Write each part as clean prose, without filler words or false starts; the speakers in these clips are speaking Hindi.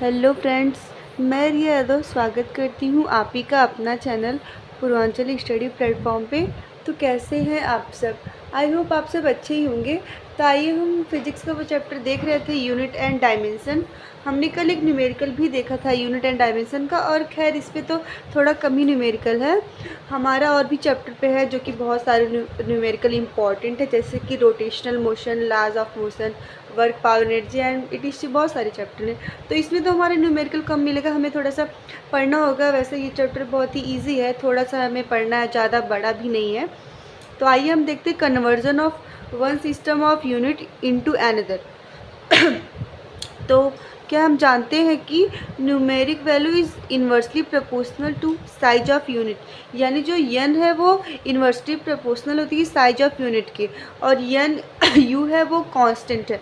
हेलो फ्रेंड्स, मैं रिया यादव स्वागत करती हूँ आप ही का अपना चैनल पूर्वांचल स्टडी प्लेटफॉर्म पे। तो कैसे हैं आप सब? आई होप आप सब अच्छे ही होंगे। तो आइए, हम फिजिक्स का वो चैप्टर देख रहे थे, यूनिट एंड डायमेंशन। हमने कल एक न्यूमेरिकल भी देखा था यूनिट एंड डायमेंशन का, और खैर इस पे तो थोड़ा कम ही न्यूमेरिकल है। हमारा और भी चैप्टर पे है जो कि बहुत सारे न्यूमेरिकल इंपॉर्टेंट है, जैसे कि rotational motion, laws of motion, work, power, energy and it is, बहुत सारे चैप्टर हैं। तो इसमें तो हमारे न्यूमेरिकल कम मिलेगा, हमें थोड़ा सा पढ़ना होगा। वैसे ये चैप्टर बहुत ही इजी है, थोड़ा सा हमें पढ़ना है, ज़्यादा बड़ा भी नहीं है। तो आइए हम देखते हैं conversion of one system of unit into another. तो क्या हम जानते हैं कि numeric value is inversely proportional to size of unit, यानी जो यन है वो इन्वर्सली प्रोपोर्शनल होती है साइज ऑफ यूनिट के, और यन यू है वो कांस्टेंट है,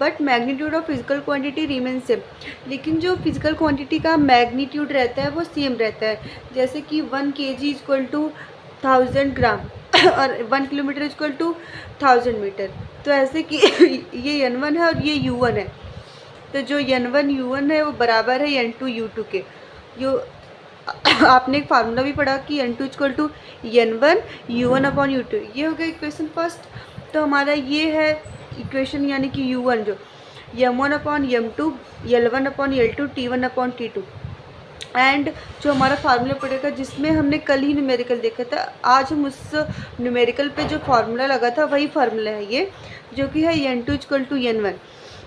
but magnitude of physical quantity remain same. लेकिन जो फिजिकल क्वांटिटी का मैग्नीट्यूड रहता है वो सेम रहता है, जैसे कि 1 kg इक्वल टू 1000 ग्राम और 1 किलोमीटर इक्वल टू 1000 मीटर। तो ऐसे कि ये n1 है और ये u1 है, तो जो n1 u1 है वो बराबर है n2 u2 के। जो आपने एक फार्मूला भी पढ़ा कि n2 equal to n1 u1 upon u2, ये हो गया इक्वेशन फर्स्ट। तो हमारा ये है इक्वेशन, यानी कि u1 जो m1 upon m2, l1 upon l2, t1 upon t2। And जो हमारा फार्मूला पड़ेगा, जिसमें हमने कल ही न्यूमेरिकल देखा था, आज हम उस न्यूमेरिकल पे जो फार्मूला लगा था वही फार्मूला है ये, जो कि है n2 इक्वल टू n1।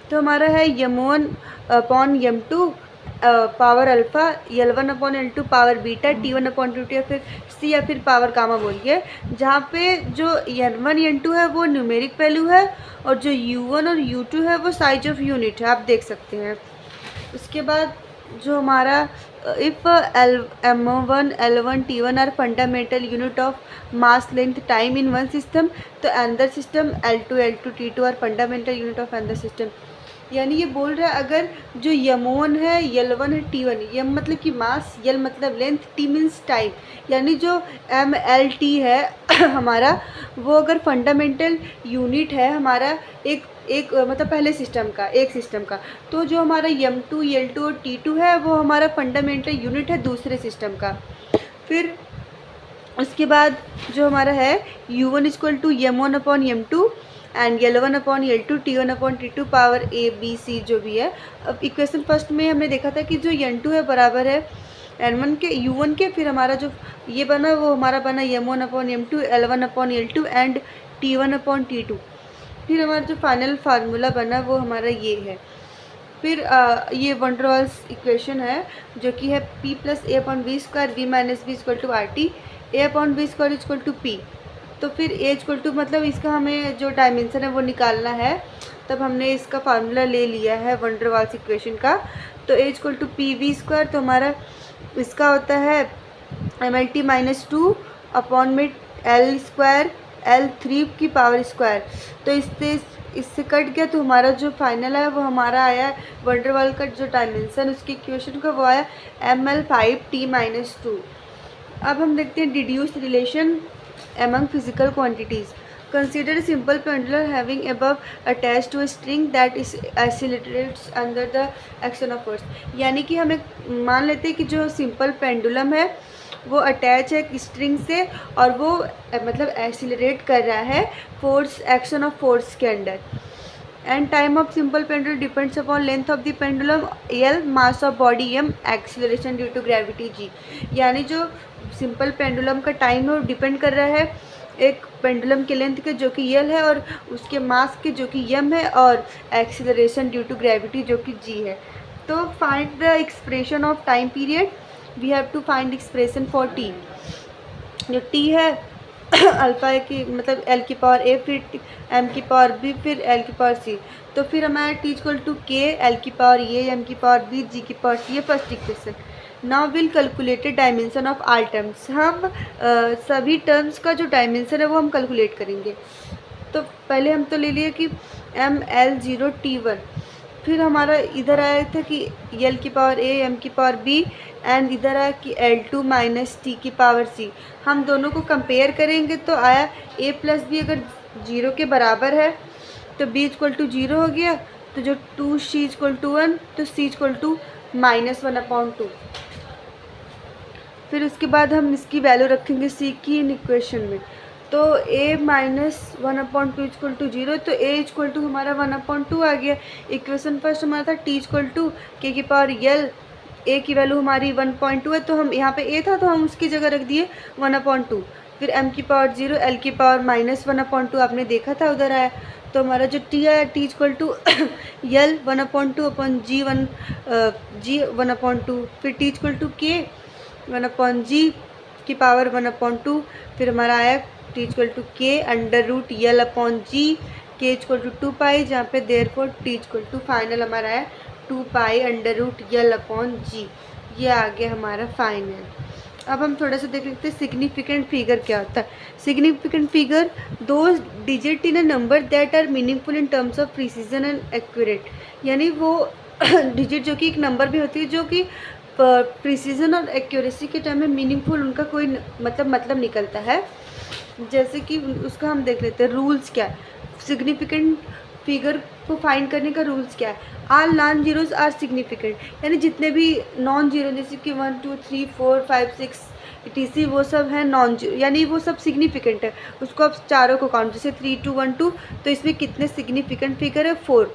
तो हमारा है m1 upon m2 power alpha, l1 upon l2 power beta, t1 upon t2, या फिर c या फिर पावर गामा बोलिए, जहाँ पे जो n1 n2 है वो न्यूमेरिक वैल्यू है, और जो u1 और u2 है वो साइज ऑफ यूनिट है, आप देख सकते हैं। उसके बाद जो हमारा if m1 l1 t1 are fundamental unit of mass length time in one system, तो another system l2 l2 t2 are fundamental unit of another system. यानी ये बोल रहा है, अगर जो m1 है, l1 है, t1, m मतलब कि मास, l मतलब लेंथ, t मीन्स टाइम, यानी जो mlt है हमारा, वो अगर फंडामेंटल यूनिट है हमारा एक मतलब पहले सिस्टम का, एक सिस्टम का, तो जो हमारा m2 l2 और t2 है वो हमारा फंडामेंटल यूनिट है दूसरे सिस्टम का। फिर उसके बाद जो हमारा है u1 equal to m1 upon m2 and l1 upon l2, t1 upon t2 power a b c जो भी है। अब इक्वेशन फर्स्ट में हमने देखा था कि जो n2 है बराबर है n1 के, u1 के, फिर हमारा जो ये बना वो हमारा बना m1 upon m2, l1 upon l2 and t1 upon t2। फिर हमारा जो फाइनल फार्मूला बना वो हमारा ये है। फिर ये वन डर वाल्स इक्वेशन है, जो कि है p plus a upon v square, v minus b equal to r t, a upon b square equal to p. तो फिर ए इक्वल टू, मतलब इसका हमें जो डायमेंशन है वो निकालना है, तब हमने इसका फार्मूला ले लिया है वन डर वाल्स इक्वेशन का। तो A equal to P V square, तो हमारा इसका होता है MLT माइनस 2 अपॉन में L स्क्वायर L3 की पावर स्क्वायर। तो इससे कट गया, तो हमारा जो फाइनल है वो हमारा आया वन डर वाल का जो डायमेंशन उसकी इक्वेशन का वो आया ML5T माइनस 2। अब हम देखते हैं deduced relation among physical quantities. Consider a simple pendulum having above attached to a string that is oscillates under the action of force। यानी कि हमें मान लेते हैं कि जो सिंपल पेंडुलम है वो अटैच है एक स्ट्रिंग से, और वो मतलब एक्सिलरेट कर रहा है फोर्स, एक्शन ऑफ फोर्स के under. And time of simple pendulum depends upon length of the pendulum l, mass of body m, acceleration due to gravity g। यानी जो सिंपल पेंडुलम का टाइम है वो डिपेंड कर रहा है एक पेंडुलम के लेंथ के, जो कि l है, और उसके मास के, जो कि m है, और एक्सिलरेशन ड्यू टू ग्रेविटी, जो कि g है। तो find the expression of time period, we have to find expression for t। जो t है अल्फ़ा की मतलब l की पावर a, फिर m की पावर b, फिर l की पावर c। तो फिर हमारा t equal to k, l की पावर a, m की पावर b, g की पावर c, ये first equation. Now will calculated dimension of all terms, हम सभी टर्म्स का जो डायमेंशन है वो हम कैलकुलेट करेंगे। तो पहले हम तो ले लिए कि ML0 T1, फिर हमारा इधर आया था कि l की पावर a, m की पावर b, एंड इधर आया कि L2 माइनस t की पावर c। हम दोनों को कंपेयर करेंगे तो आया a प्लस b अगर 0 के बराबर है तो b इक्वल टू 0 हो गया, तो जो 2c=1 तो c=-1/2। फिर उसके बाद हम इसकी वैल्यू रखेंगे c की इन इक्वेशन में। तो a - 1/2 = 0, तो a हमारा 1/2 आ गया। इक्वेशन फर्स्ट हमारा था t k⁻l, a की वैल्यू हमारी 1.2 है, तो हम यहाँ पे a था तो हम उसकी जगह रख दिए 1/2। फिर m⁻0 l -1/2 आपने देखा था उधर आया। तो हमारा जो t आया t l 1/2/g 1/2। फिर t k 1/g की पावर 1/2। फिर हमारा आया t k √l/g k = 2π, जहाँ पे देयरफॉर t फाइनल हमारा आया 2π √l/g। ये आ गया हमारा फाइनल। अब हम थोड़ा सा देख लेते हैं सिग्निफिकेंट फिगर क्या होता है। Significant figure those digit in a number that are meaningful in terms of precision and accurate, यानी वो डिजिट जो कि एक नंबर भी होती है जो कि प्रिसीजन और एक्यूरेसी के टाइम में मीनिंगफुल उनका कोई मतलब निकलता है। जैसे कि उसका हम देख लेते हैं रूल्स क्या है। सिग्निफिकेंट फिगर को फाइंड करने का रूल्स क्या है। आल नॉन जीरोज आर सिग्निफिकेंट, यानी जितने भी नॉन जीरो जैसे कि 1 2 3 4 5 6 etc वो सब है नॉन जीरो, यानी वो सब सिग्निफिकेंट है। उसको आप चारों को काउंट, जैसे 3 2 1 2, तो इसमें कितने सिग्निफिकेंट फिगर है 4।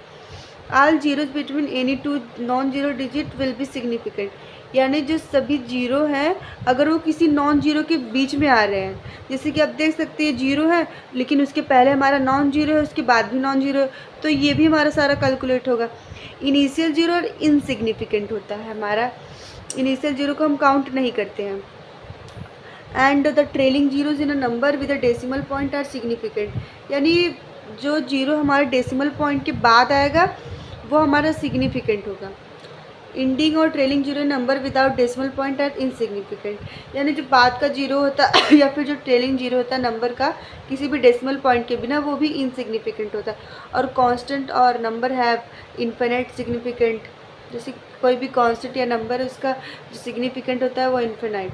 All zeros between any two non zero digit will be significant, यानी जो सभी जीरो हैं अगर वो किसी नॉन जीरो के बीच में आ रहे हैं, जैसे कि आप देख सकते हैं जीरो है लेकिन उसके पहले हमारा नॉन जीरो है, उसके बाद भी नॉन जीरो है, तो ये भी हमारा सारा कैलकुलेट होगा। इनिशियल जीरो और इनसिग्निफिकेंट होता है हमारा, इनिशियल जीरो को हम काउंट नहीं करते हैं। And the trailing zeros in a number with a decimal point are significant, यानी जो जीरो हमारे डेसिमल पॉइंट के बाद आएगा वो हमारा सिग्निफिकेंट होगा। इंडिंग और trailing zero number without decimal point are insignificant, यानी जो बाद का जीरो होता या फिर जो ट्रेलिंग जीरो होता है नंबर का किसी भी डेसिमल पॉइंट के बिना, वो भी इनसिग्निफिकेंट होता है। और कांस्टेंट और नंबर हैव इन्फिनिट सिग्निफिकेंट, जैसे कोई भी कांस्टेंट या नंबर है उसका जो सिग्निफिकेंट होता है वो इन्फिनाइट।